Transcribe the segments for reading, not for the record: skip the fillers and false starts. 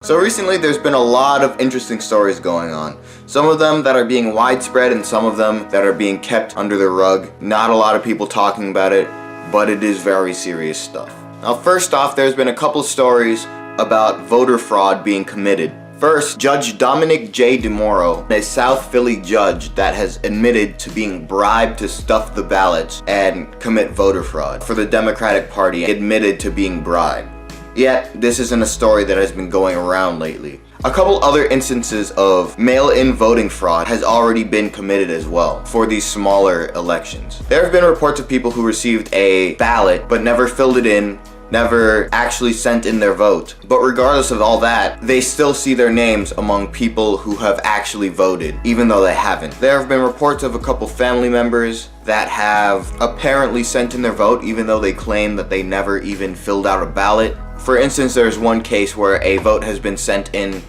So recently there's been a lot of interesting stories going on. Some of them that are being widespread and some of them that are being kept under the rug. Not a lot of people talking about it, but it is very serious stuff. Now first off, there's been a couple stories about voter fraud being committed. First, Judge Dominic J. DeMoro, a South Philly judge that has admitted to being bribed to stuff the ballots and commit voter fraud for the Democratic Party, admitted to being bribed. Yet, this isn't a story that has been going around lately. A couple other instances of mail-in voting fraud has already been committed as well for these smaller elections. There have been reports of people who received a ballot but never filled it in, never actually sent in their vote. But regardless of all that, they still see their names among people who have actually voted, even though they haven't. There have been reports of a couple family members that have apparently sent in their vote even though they claim that they never even filled out a ballot. For instance, there's one case where a vote has been sent in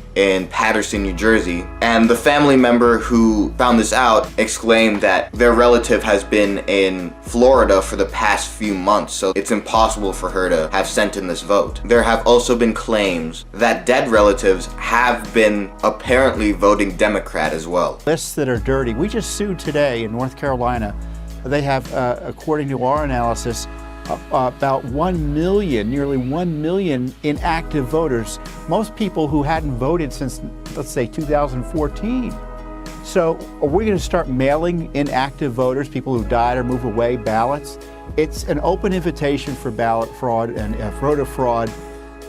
Paterson, New Jersey, and the family member who found this out exclaimed that their relative has been in Florida for the past few months, so it's impossible for her to have sent in this vote. There have also been claims that dead relatives have been apparently voting Democrat as well. Lists that are dirty. We just sued today in North Carolina. They have, according to our analysis, about 1 million, nearly 1 million inactive voters. Most people who hadn't voted since, let's say, 2014. So are we going to start mailing inactive voters, people who died or moved away, ballots? It's an open invitation for ballot fraud and voter fraud.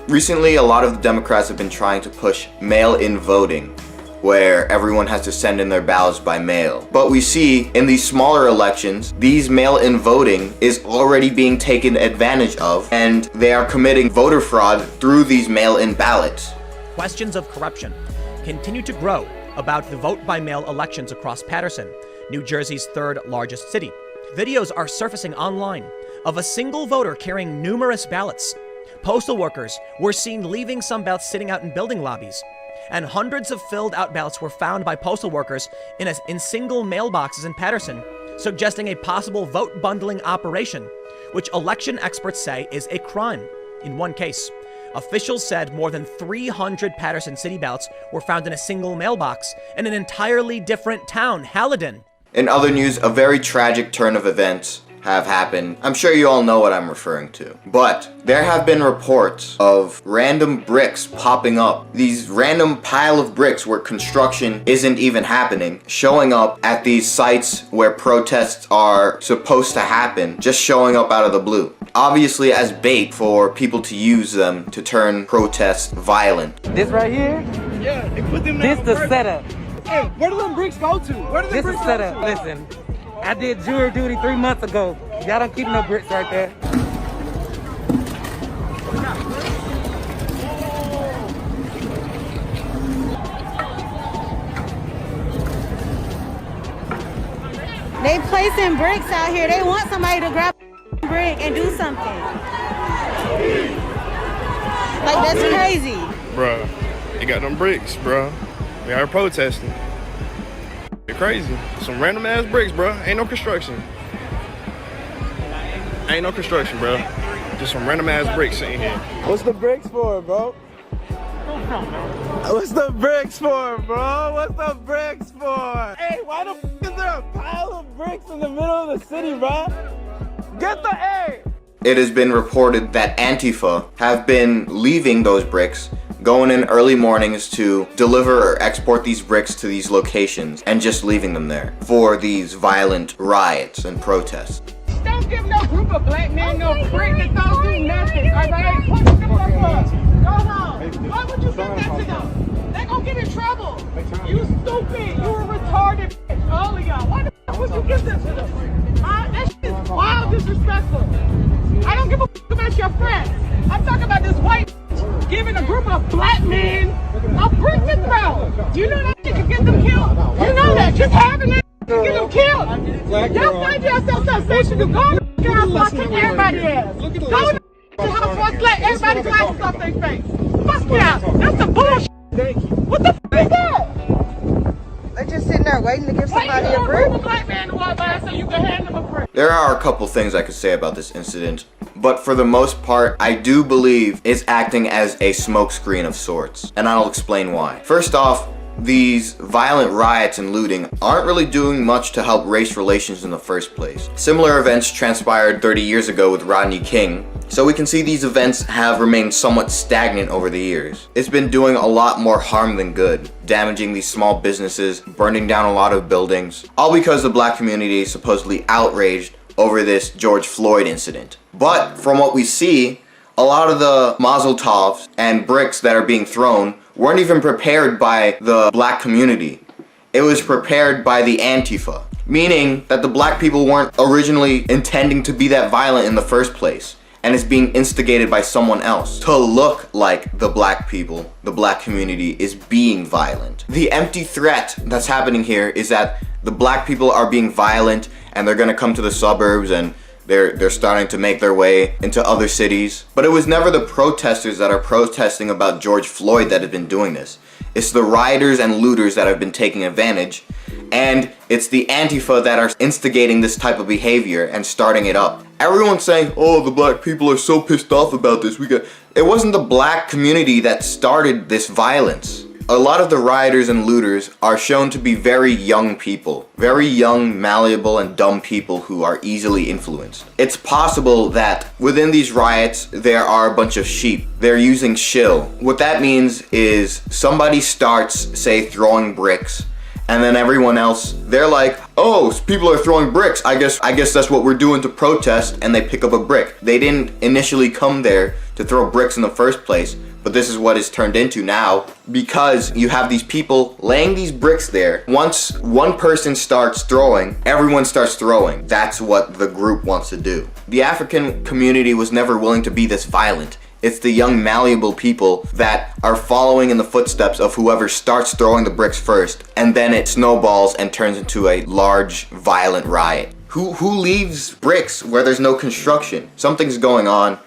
Recently, a lot of the Democrats have been trying to push mail-in voting, where everyone has to send in their ballots by mail. But we see in these smaller elections, these mail-in voting is already being taken advantage of, and they are committing voter fraud through these mail-in ballots. Questions of corruption continue to grow about the vote-by-mail elections across Paterson, New Jersey's third largest city. Videos are surfacing online of a single voter carrying numerous ballots. Postal workers were seen leaving some ballots sitting out in building lobbies, and hundreds of filled out ballots were found by postal workers in single mailboxes in Paterson, suggesting a possible vote bundling operation, which election experts say is a crime. In one case, officials said more than 300 Paterson city ballots were found in a single mailbox in an entirely different town, Haledon. In other news, a very tragic turn of events have happened. I'm sure you all know what I'm referring to. But there have been reports of random bricks popping up. These random pile of bricks where construction isn't even happening, showing up at these sites where protests are supposed to happen, just showing up out of the blue. Obviously as bait for people to use them to turn protests violent. This right here? Yeah, they put them This the setup. Hey, where do them bricks go to? Where do the This bricks is go setup. to? Listen, I did jury duty 3 months ago. Y'all don't keep no bricks right there. They placing bricks out here. They want somebody to grab a brick and do something. Like, that's crazy. Bruh, they got them bricks, bruh. We are protesting. You're crazy. Some random ass bricks, bruh. Ain't no construction. Ain't no construction, bruh. Just some random ass bricks sitting here. What's the bricks for, bro? What's the bricks for, bro? What's the bricks for? Hey, why the f is there a pile of bricks in the middle of the city, bro? Get the A! It has been reported that Antifa have been leaving those bricks, going in early mornings to deliver or export these bricks to these locations and just leaving them there for these violent riots and protests. Don't give no group of black men no brick that don't do nothing, alright? Put the fuck up. Go home. Why would you give that to them? They gonna get in trouble. You stupid. You a retarded bitch. All of y'all. Why the fuck would you give that to them? That shit is wild disrespectful. I don't give a fuck about your friends. I'm talking about this white bitch giving a group of black men a brick to throw. You know that shit can get them killed? You know that. Just having it can get them killed. Y'all find yourself so sensitive. Go to the house while kick everybody's ass. Go to the house while let everybody glasses off their face. Fuck y'all. That's the bullshit. What the f is that? They're just sitting there waiting to give somebody a brick. A black man to walk by so you can hand them a brick. There are a couple things I could say about this incident, but for the most part, I do believe it's acting as a smokescreen of sorts, and I'll explain why. First off, these violent riots and looting aren't really doing much to help race relations in the first place. Similar events transpired 30 years ago with Rodney King, so we can see these events have remained somewhat stagnant over the years. It's been doing a lot more harm than good, damaging these small businesses, burning down a lot of buildings, all because the black community is supposedly outraged over this George Floyd incident. But from what we see, a lot of the mazel tovs and bricks that are being thrown weren't even prepared by the black community. It was prepared by the Antifa, meaning that the black people weren't originally intending to be that violent in the first place, and it's being instigated by someone else to look like the black people, the black community is being violent. The empty threat that's happening here is that the black people are being violent and they're gonna come to the suburbs and they're starting to make their way into other cities. But it was never the protesters that are protesting about George Floyd that have been doing this. It's the rioters and looters that have been taking advantage, and it's the Antifa that are instigating this type of behavior and starting it up. Everyone's saying, oh, the black people are so pissed off about this. It wasn't the black community that started this violence. A lot of the rioters and looters are shown to be very young people, very young, malleable, and dumb people who are easily influenced. It's possible that within these riots, there are a bunch of sheep. They're using shill. What that means is somebody starts, say, throwing bricks, and then everyone else, they're like, oh, people are throwing bricks. I guess that's what we're doing to protest, and they pick up a brick. They didn't initially come there to throw bricks in the first place, but this is what it's turned into now, because you have these people laying these bricks there. Once one person starts throwing, everyone starts throwing. That's what the group wants to do. The African community was never willing to be this violent. It's the young, malleable people that are following in the footsteps of whoever starts throwing the bricks first, and then it snowballs and turns into a large, violent riot. Who leaves bricks where there's no construction? Something's going on,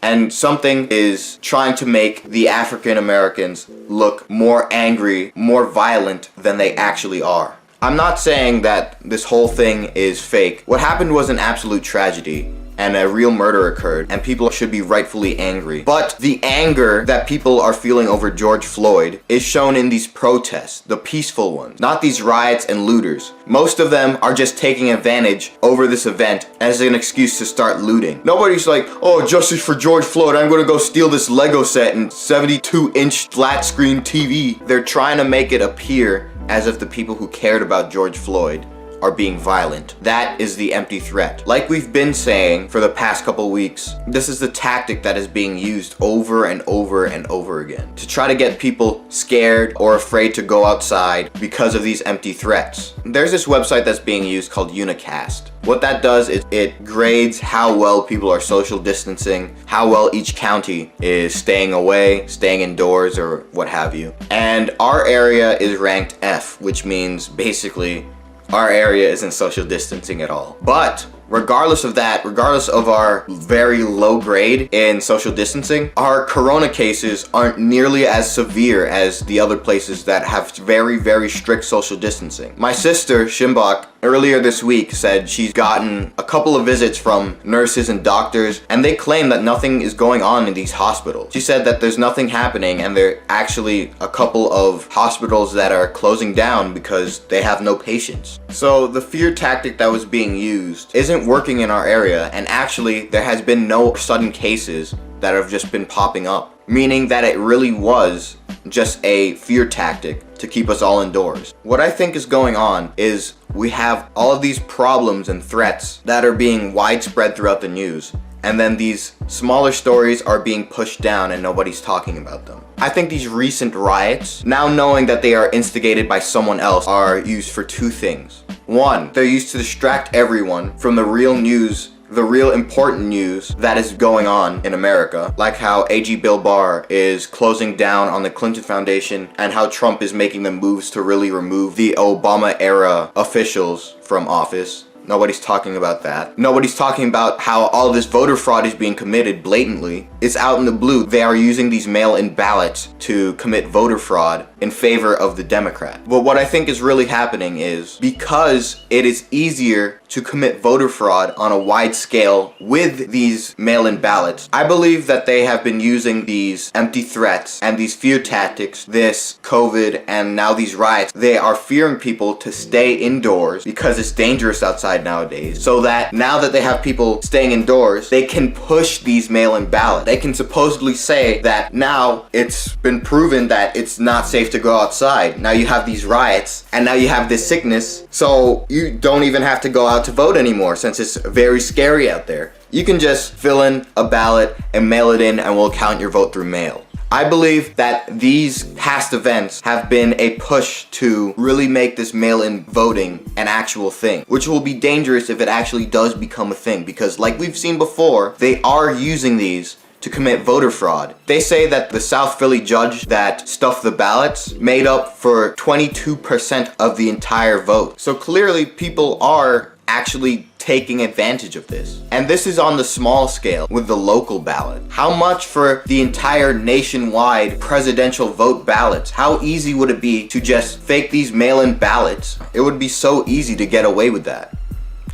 and something is trying to make the African Americans look more angry, more violent than they actually are. I'm not saying that this whole thing is fake. What happened was an absolute tragedy, and a real murder occurred, and people should be rightfully angry. But the anger that people are feeling over George Floyd is shown in these protests, the peaceful ones, not these riots and looters. Most of them are just taking advantage over this event as an excuse to start looting. Nobody's like, oh, justice for George Floyd, I'm gonna go steal this Lego set and 72-inch flat screen TV. They're trying to make it appear as if the people who cared about George Floyd are being violent. That is the empty threat. Like we've been saying for the past couple weeks, this is the tactic that is being used over and over and over again to try to get people scared or afraid to go outside because of these empty threats. There's this website that's being used called Unicast. What that does is it grades how well people are social distancing, how well each county is staying away, staying indoors, or what have you. And our area is ranked F, which means basically our area isn't social distancing at all. But regardless of that, regardless of our very low grade in social distancing, our corona cases aren't nearly as severe as the other places that have very, very strict social distancing. My sister, Shimbok, earlier this week said she's gotten a couple of visits from nurses and doctors, and they claim that nothing is going on in these hospitals. She said that there's nothing happening, and there are actually a couple of hospitals that are closing down because they have no patients. So the fear tactic that was being used isn't working in our area, and actually there has been no sudden cases that have just been popping up, meaning that it really was just a fear tactic to keep us all indoors. What I think is going on is we have all of these problems and threats that are being widespread throughout the news, and then these smaller stories are being pushed down and nobody's talking about them. I think these recent riots, now knowing that they are instigated by someone else, are used for two things. One, they're used to distract everyone from the real news, the real important news that is going on in America, like how AG Bill Barr is closing down on the Clinton Foundation and how Trump is making the moves to really remove the Obama era officials from office. Nobody's talking about that. Nobody's talking about how all this voter fraud is being committed blatantly. It's out in the blue. They are using these mail-in ballots to commit voter fraud in favor of the Democrat. But what I think is really happening is because it is easier to commit voter fraud on a wide scale with these mail-in ballots. I believe that they have been using these empty threats and these fear tactics, this COVID and now these riots. They are fearing people to stay indoors because it's dangerous outside nowadays, so that now that they have people staying indoors, they can push these mail-in ballots. They can supposedly say that now it's been proven that it's not safe to go outside. Now you have these riots and now you have this sickness, so you don't even have to go out to vote anymore since it's very scary out there. You can just fill in a ballot and mail it in and we'll count your vote through mail. I believe that these past events have been a push to really make this mail-in voting an actual thing, which will be dangerous if it actually does become a thing, because like we've seen before, they are using these to commit voter fraud. They say that the South Philly judge that stuffed the ballots made up for 22% of the entire vote. So clearly people are actually taking advantage of this. And this is on the small scale with the local ballot. How much for the entire nationwide presidential vote ballots? How easy would it be to just fake these mail-in ballots? It would be so easy to get away with that.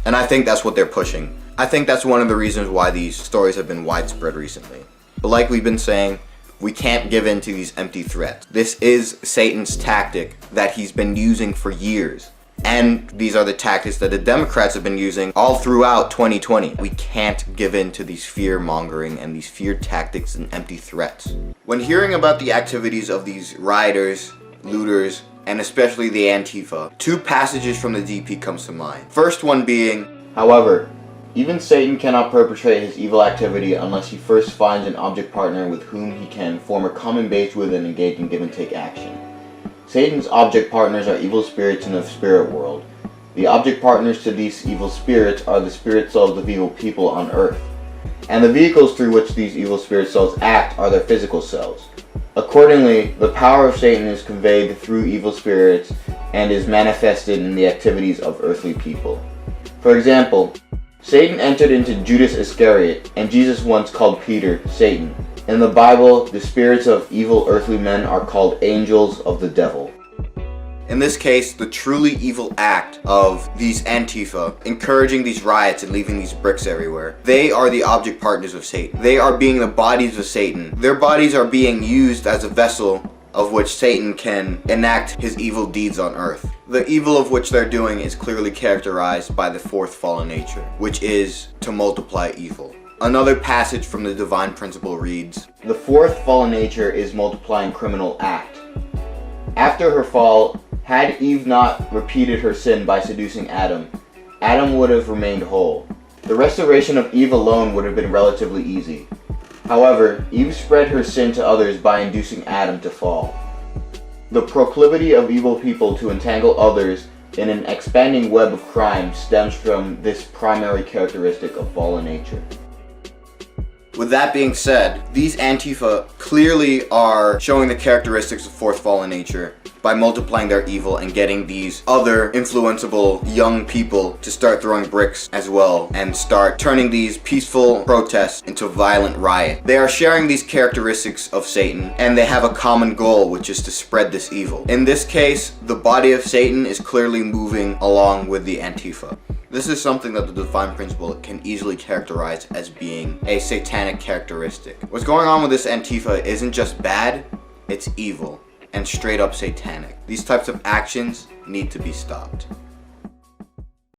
And I think that's what they're pushing. I think that's one of the reasons why these stories have been widespread recently. But like we've been saying, we can't give in to these empty threats. This is Satan's tactic that he's been using for years. And these are the tactics that the Democrats have been using all throughout 2020. We can't give in to these fear-mongering and these fear tactics and empty threats. When hearing about the activities of these rioters, looters, and especially the Antifa, two passages from the DP comes to mind. First one being, however, even Satan cannot perpetrate his evil activity unless he first finds an object partner with whom he can form a common base with and engage in give-and-take action. Satan's object partners are evil spirits in the spirit world. The object partners to these evil spirits are the spirit souls of evil people on earth. And the vehicles through which these evil spirit souls act are their physical selves. Accordingly, the power of Satan is conveyed through evil spirits and is manifested in the activities of earthly people. For example, Satan entered into Judas Iscariot, and Jesus once called Peter Satan. In the Bible, the spirits of evil earthly men are called angels of the devil. In this case, the truly evil act of these Antifa, encouraging these riots and leaving these bricks everywhere, they are the object partners of Satan. They are being the bodies of Satan. Their bodies are being used as a vessel of which Satan can enact his evil deeds on earth. The evil of which they're doing is clearly characterized by the fourth fallen nature, which is to multiply evil. Another passage from the divine principle reads, "The fourth fallen nature is multiplying criminal act. After her fall, had Eve not repeated her sin by seducing Adam, Adam would have remained whole. The restoration of Eve alone would have been relatively easy. However, Eve spread her sin to others by inducing Adam to fall. The proclivity of evil people to entangle others in an expanding web of crime stems from this primary characteristic of fallen nature." With that being said, these Antifa clearly are showing the characteristics of fourth fallen nature by multiplying their evil and getting these other influenceable young people to start throwing bricks as well and start turning these peaceful protests into violent riot. They are sharing these characteristics of Satan and they have a common goal, which is to spread this evil. In this case, the body of Satan is clearly moving along with the Antifa. This is something that the divine principle can easily characterize as being a satanic characteristic. What's going on with this Antifa isn't just bad, it's evil and straight up satanic. These types of actions need to be stopped.